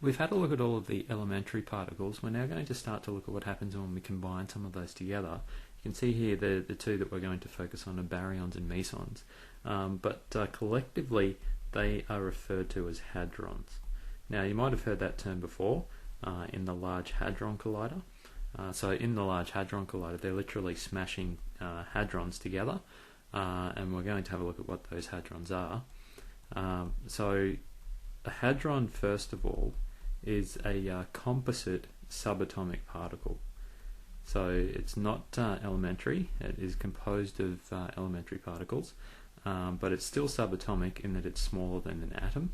We've had a look at all of the elementary particles. We're now going to start to look at what happens when we combine some of those together. You can see here the two that we're going to focus on are baryons and mesons, but collectively they are referred to as hadrons. Now you might have heard that term before in the Large Hadron Collider. So in the Large Hadron Collider they're literally smashing hadrons together, and we're going to have a look at what those hadrons are. So a hadron, first of all, is a composite subatomic particle. So it's not elementary, it is composed of elementary particles, but it's still subatomic in that it's smaller than an atom.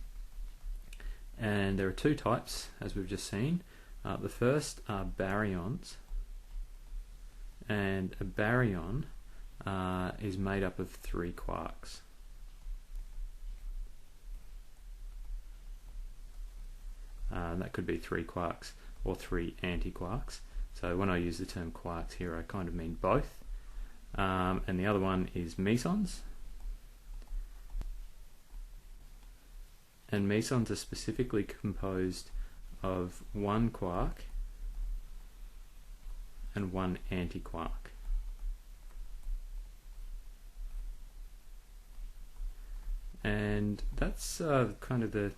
And there are two types, as we've just seen. The first are baryons, and a baryon is made up of 3 quarks. That could be 3 quarks or 3 antiquarks. So when I use the term quarks here, I kind of mean both. And the other one is mesons. And mesons are specifically composed of 1 quark and 1 antiquark. And that's kind of the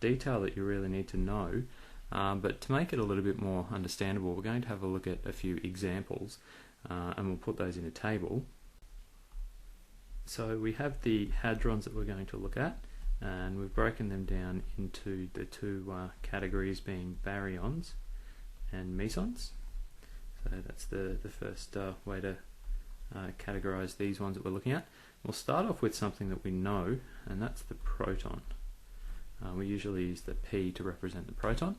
detail that you really need to know, but to make it a little bit more understandable, we're going to have a look at a few examples, and we'll put those in a table. So we have the hadrons that we're going to look at, and we've broken them down into the two categories being baryons and mesons. So that's the first way to categorize these ones that we're looking at. We'll start off with something that we know, and that's the proton. We usually use the P to represent the proton.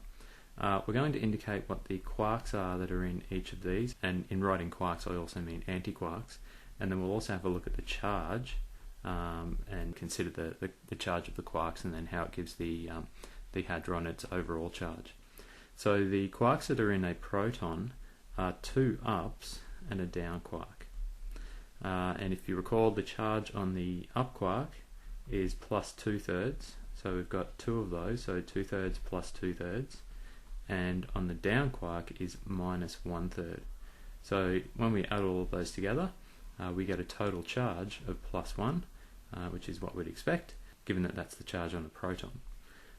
We're going to indicate what the quarks are that are in each of these, and in writing quarks I also mean antiquarks, and then we'll also have a look at the charge and consider the charge of the quarks, and then how it gives the hadron its overall charge. So the quarks that are in a proton are 2 ups and a down quark. And if you recall, the charge on the up quark is plus 2/3. So we've got 2 of those, so 2/3 plus 2/3, and on the down quark is minus 1/3. So when we add all of those together, we get a total charge of plus 1, which is what we'd expect, given that that's the charge on a proton.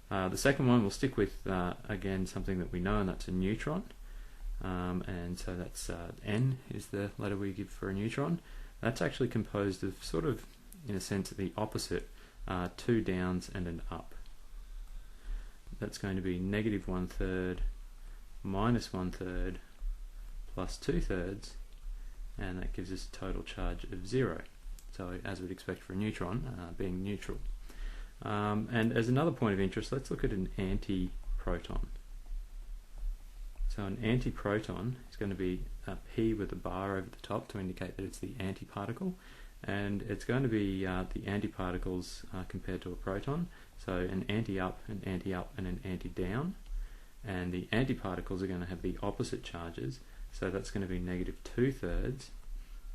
The second one, we'll stick with, again, something that we know, and that's a neutron. And so that's N is the letter we give for a neutron. That's actually composed of sort of, in a sense, the opposite, 2 downs and an up. That's going to be negative 1/3 minus 1/3 plus 2/3, and that gives us a total charge of 0. So as we'd expect for a neutron, being neutral. And as another point of interest, let's look at an antiproton. So an antiproton is going to be a P with a bar over the top to indicate that it's the antiparticle, and it's going to be the antiparticles compared to a proton. So an anti-up, an anti-up, and an anti-down, and the antiparticles are going to have the opposite charges, so that's going to be negative 2/3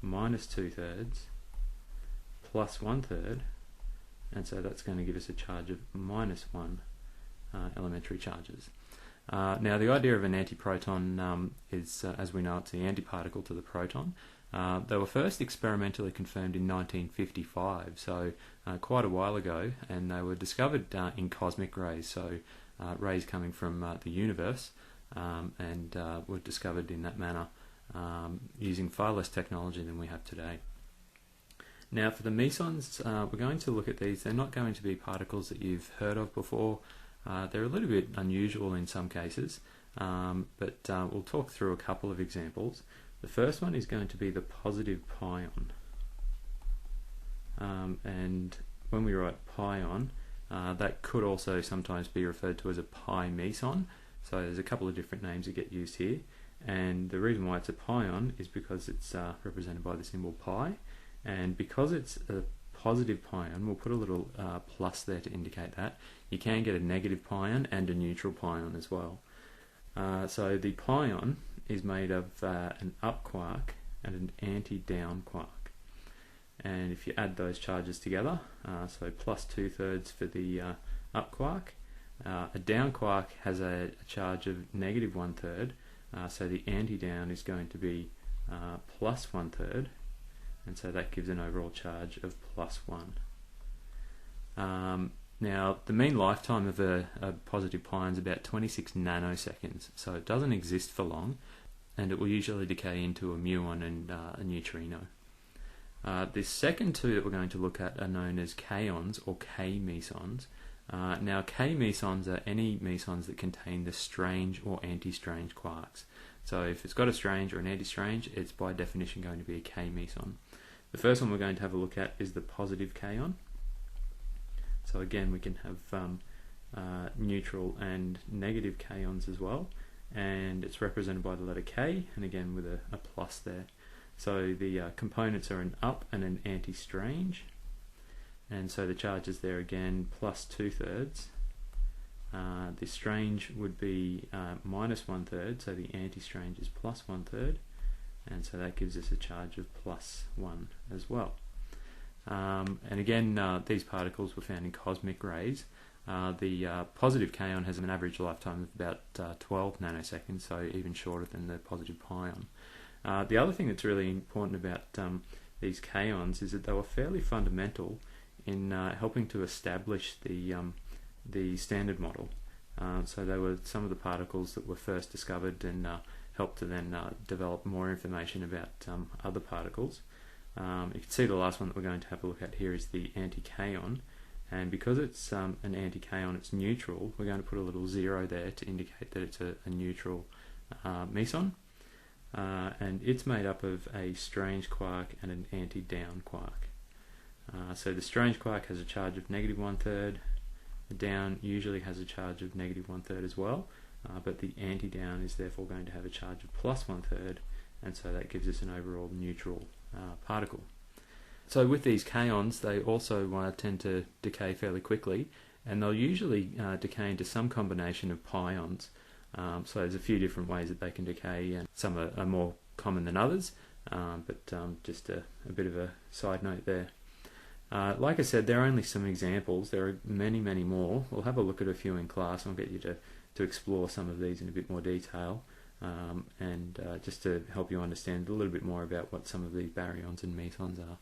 minus 2/3 plus 1/3, and so that's going to give us a charge of minus 1 elementary charges. Now the idea of an antiproton is, as we know, it's the antiparticle to the proton. They were first experimentally confirmed in 1955, so quite a while ago, and they were discovered in cosmic rays, so rays coming from the universe, and were discovered in that manner using far less technology than we have today. Now for the mesons, we're going to look at these. They're not going to be particles that you've heard of before. They're a little bit unusual in some cases, but we'll talk through a couple of examples. The first one is going to be the positive pion, and when we write pion, that could also sometimes be referred to as a pi meson. So there's a couple of different names that get used here, and the reason why it's a pion is because it's represented by the symbol pi, and because it's a positive pion, we'll put a little plus there to indicate that. You can get a negative pion and a neutral pion as well. So the pion is made of an up quark and an anti-down quark. And if you add those charges together, so plus 2/3 for the up quark, A down quark has a charge of negative 1/3, so the anti-down is going to be plus 1/3, and so that gives an overall charge of plus 1. Now, the mean lifetime of a positive pion is about 26 nanoseconds, so it doesn't exist for long, and it will usually decay into a muon and a neutrino. The second two that we're going to look at are known as kaons or K-mesons. Now, K-mesons are any mesons that contain the strange or anti-strange quarks. So if it's got a strange or an anti-strange, it's by definition going to be a K-meson. The first one we're going to have a look at is the positive kaon. So again, we can have neutral and negative kaons as well, and it's represented by the letter K, and again with a plus there. So the components are an up and an anti-strange, and so the charge is there again plus 2/3. The strange would be minus 1/3, so the anti-strange is plus 1/3, and so that gives us a charge of plus 1 as well. And again, these particles were found in cosmic rays. The positive kaon has an average lifetime of about 12 nanoseconds, so even shorter than the positive pion. The other thing that's really important about these kaons is that they were fairly fundamental in helping to establish the standard model. So they were some of the particles that were first discovered and helped to then develop more information about other particles. You can see the last one that we're going to have a look at here is the anti-kaon, and because it's an anti-kaon, it's neutral, we're going to put a little 0 there to indicate that it's a neutral meson, and it's made up of a strange quark and an anti-down quark. So the strange quark has a charge of negative 1/3, the down usually has a charge of negative 1/3 as well, but the anti-down is therefore going to have a charge of plus 1/3, and so that gives us an overall neutral particle. So with these kaons, they also tend to decay fairly quickly, and they'll usually decay into some combination of pions. So there's a few different ways that they can decay, and some are more common than others, but just a bit of a side note there. Like I said, there are only some examples. There are many, many more. We'll have a look at a few in class, and I'll get you to explore some of these in a bit more detail, and just to help you understand a little bit more about what some of these baryons and mesons are.